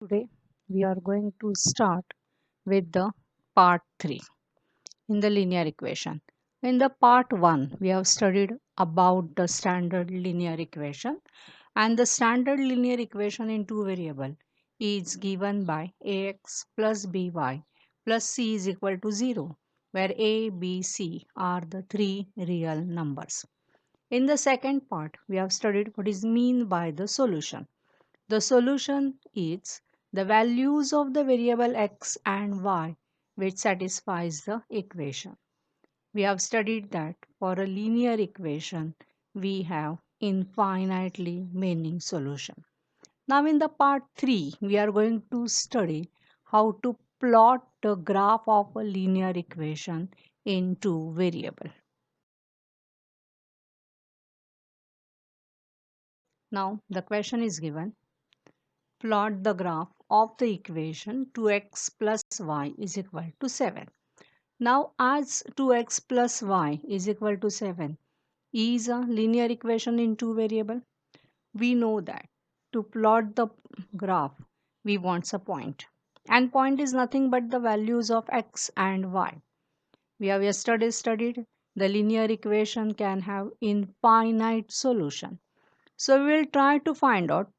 Today we are going to start with the part 3 in the linear equation. In the part 1 we have studied about the standard linear equation, and the standard linear equation in two variable is given by ax plus by plus c is equal to 0, where a, b, c are the three real numbers. In the second part we have studied what is mean by the solution. The solution is the values of the variable x and y which satisfies the equation. We have studied that for a linear equation we have infinitely many solutions. Now in the part 3 we are going to study how to plot the graph of a linear equation in two variable. Now the question is given: plot the graph of the equation 2x plus y is equal to 7. Now as 2x plus y is equal to 7 is a linear equation in two variable, we know that to plot the graph we want a point, and point is nothing but the values of x and y. We have yesterday studied the linear equation can have infinite solution. So we will try to find out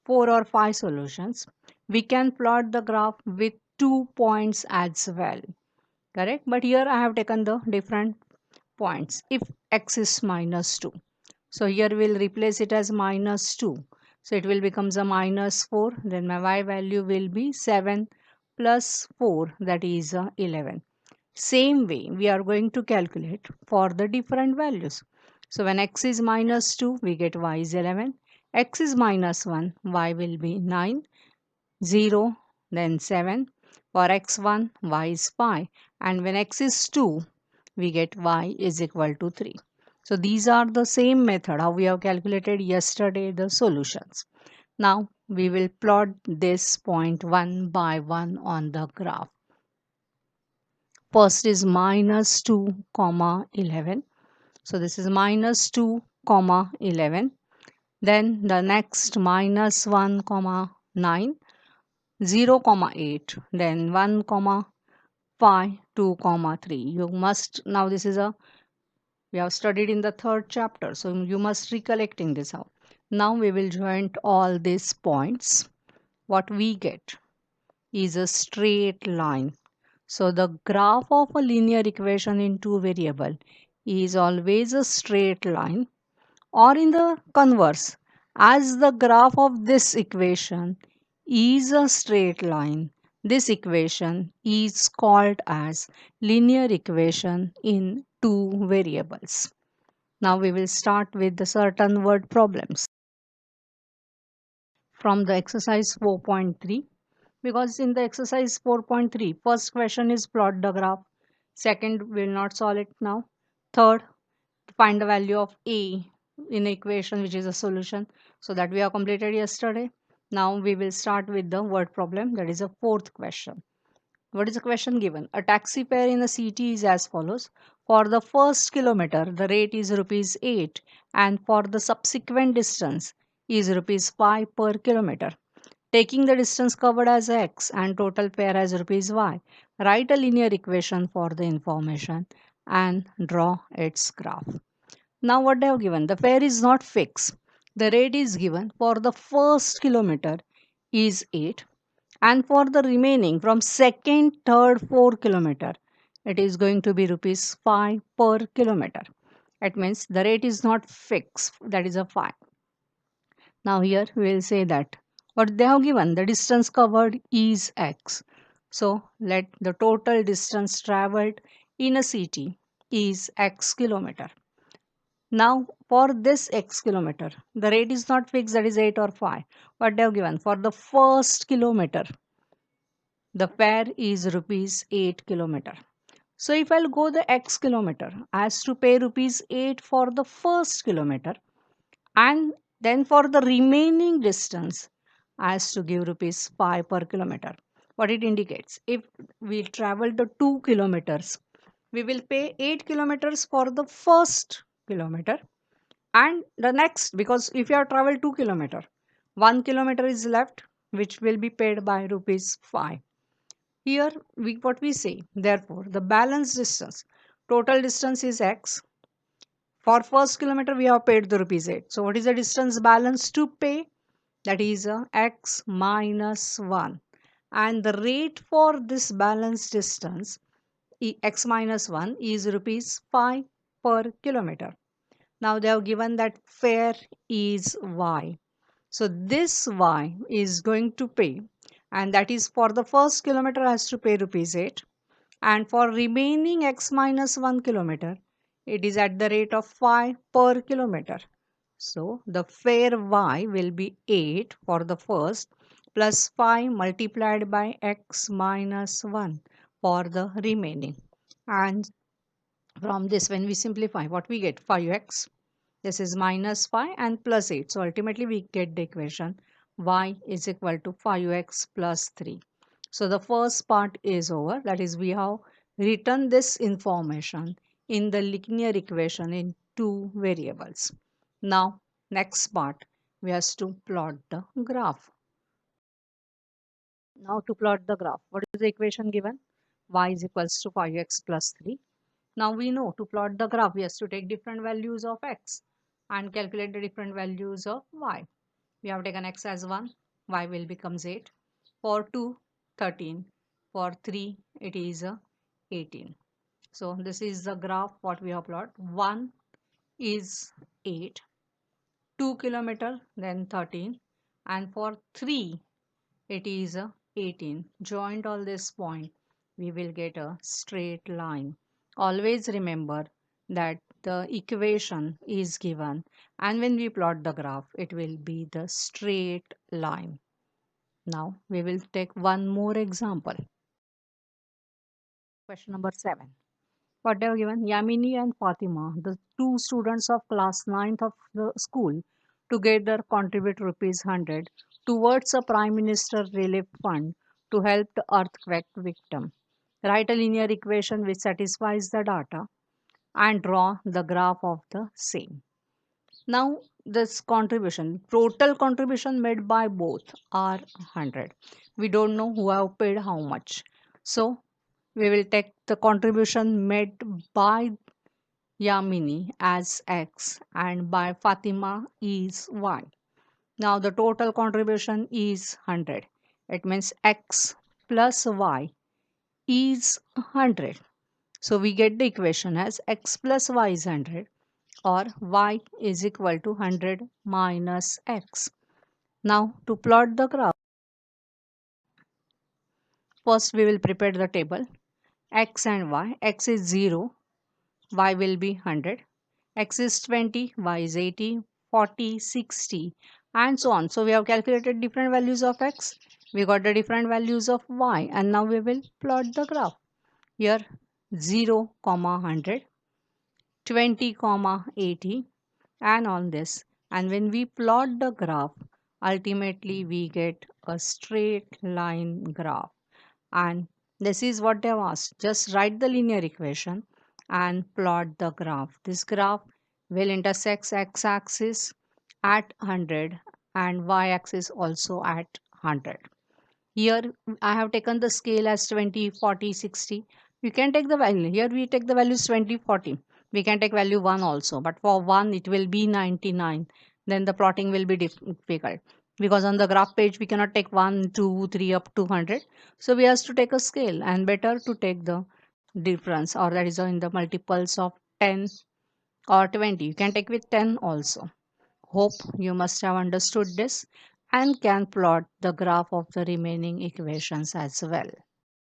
4 or 5 solutions. We can plot the graph with 2 points as well. Correct? But here I have taken the different points. If x is minus 2. So here we'll replace it as minus 2. So it will becomes a minus 4. Then my y value will be 7 plus 4, that is 11. Same way we are going to calculate for the different values. So when x is minus 2 we get y is 11. X is minus 1, y will be 9, 0, then 7. For x1 y is 5, and when x is 2 we get y is equal to 3. So these are the same method how we have calculated yesterday the solutions. Now we will plot this point one by one on the graph. First is minus 2 comma 11. So this is minus 2 comma 11. Then the next minus 1 comma 9, 0 comma 8, then 1 comma 5, 2 comma 3. You must, now this is a, we have studied in the third chapter, so you must recollecting this out. Now we will join all these points. What we get is a straight line. So the graph of a linear equation in two variable is always a straight line, or in the converse, as the graph of this equation is a straight line, this equation is called as linear equation in two variables. Now we will start with the certain word problems from the exercise 4.3, because in the exercise 4.3 first question is plot the graph, second we will not solve it now, third find the value of a in equation which is a solution, so that we have completed yesterday. Now we will start with the word problem, that is a fourth question. What is the question given? A taxi fare in a city is as follows: for the first kilometer the rate is rupees 8, and for the subsequent distance is rupees 5 per kilometer. Taking the distance covered as x and total fare as rupees y, write a linear equation for the information and draw its graph. Now what they have given, the fare is not fixed. The rate is given for the first kilometer is 8, and for the remaining from second, third, fourth kilometer it is going to be rupees 5 per kilometer. It means the rate is not fixed, that is a 5. Now here we will say that what they have given, the distance covered is x. So let the total distance traveled in a city is x kilometer. Now for this x kilometer, the rate is not fixed, that is 8 or 5. What they have given, for the first kilometer, the fare is rupees 8 kilometer. So if I'll go the x kilometer, I has to pay rupees 8 for the first kilometer, and then for the remaining distance I has to give rupees 5 per kilometer. What it indicates, if we travel the 2 kilometers, we will pay 8 kilometers for the first kilometer, and the next, because if you have traveled 2 kilometer, 1 kilometer is left, which will be paid by rupees 5. Here what we say, therefore the balance distance, total distance is x. For first kilometer we have paid the rupees 8. So what is the distance balance to pay? That is x minus 1. And the rate for this balance distance x minus 1 is rupees 5 per kilometer. Now they have given that fare is y. So this y is going to pay, and that is for the first kilometer has to pay rupees 8, and for remaining x minus 1 kilometer it is at the rate of 5 per kilometer. So the fare y will be 8 for the first plus 5 multiplied by x minus 1 for the remaining. And from this, when we simplify, what we get? 5x. This is minus 5 and plus 8. So ultimately we get the equation y is equal to 5x plus 3. So the first part is over. That is, we have written this information in the linear equation in two variables. Now, next part, we have to plot the graph. Now to plot the graph, what is the equation given? Y is equals to 5x plus 3. Now we know to plot the graph, we have to take different values of x and calculate the different values of y. We have taken x as 1, y will becomes 8. For 2, 13. For 3, it is 18. So this is the graph what we have plot. 1 is 8, 2 kilometer, then 13. And for 3, it is 18. Joined all this point, we will get a straight line. Always remember that the equation is given, and when we plot the graph it will be the straight line. Now we will take one more example. Question number 7. What they have given? Yamini and Fatima, the two students of class 9th of the school, together contribute rupees 100 towards a Prime Minister Relief Fund to help the earthquake victim. Write a linear equation which satisfies the data and draw the graph of the same. Now, this contribution, total contribution made by both are 100. We don't know who have paid how much. So, we will take the contribution made by Yamini as X and by Fatima is Y. Now, the total contribution is 100. It means X plus Y is 100. So, we get the equation as X plus Y is 100, or y is equal to 100 minus x. Now to plot the graph, first we will prepare the table x and y. X is 0, y will be 100. X is 20, y is 80, 40, 60 and so on. So we have calculated different values of x. We got the different values of y, and now we will plot the graph. Here 0, 100, 20, 80 and on this, and when we plot the graph ultimately we get a straight line graph. And this is what they have asked, just write the linear equation and plot the graph. This graph will intersect x-axis at 100 and y-axis also at 100. Here I have taken the scale as 20, 40, 60. You can take the value. Here we take the values 20, 40. We can take value 1 also. But for 1 it will be 99. Then the plotting will be difficult. Because on the graph page we cannot take 1, 2, 3 up to 100. So we have to take a scale, and better to take the difference, or that is in the multiples of 10 or 20. You can take with 10 also. Hope you must have understood this and can plot the graph of the remaining equations as well.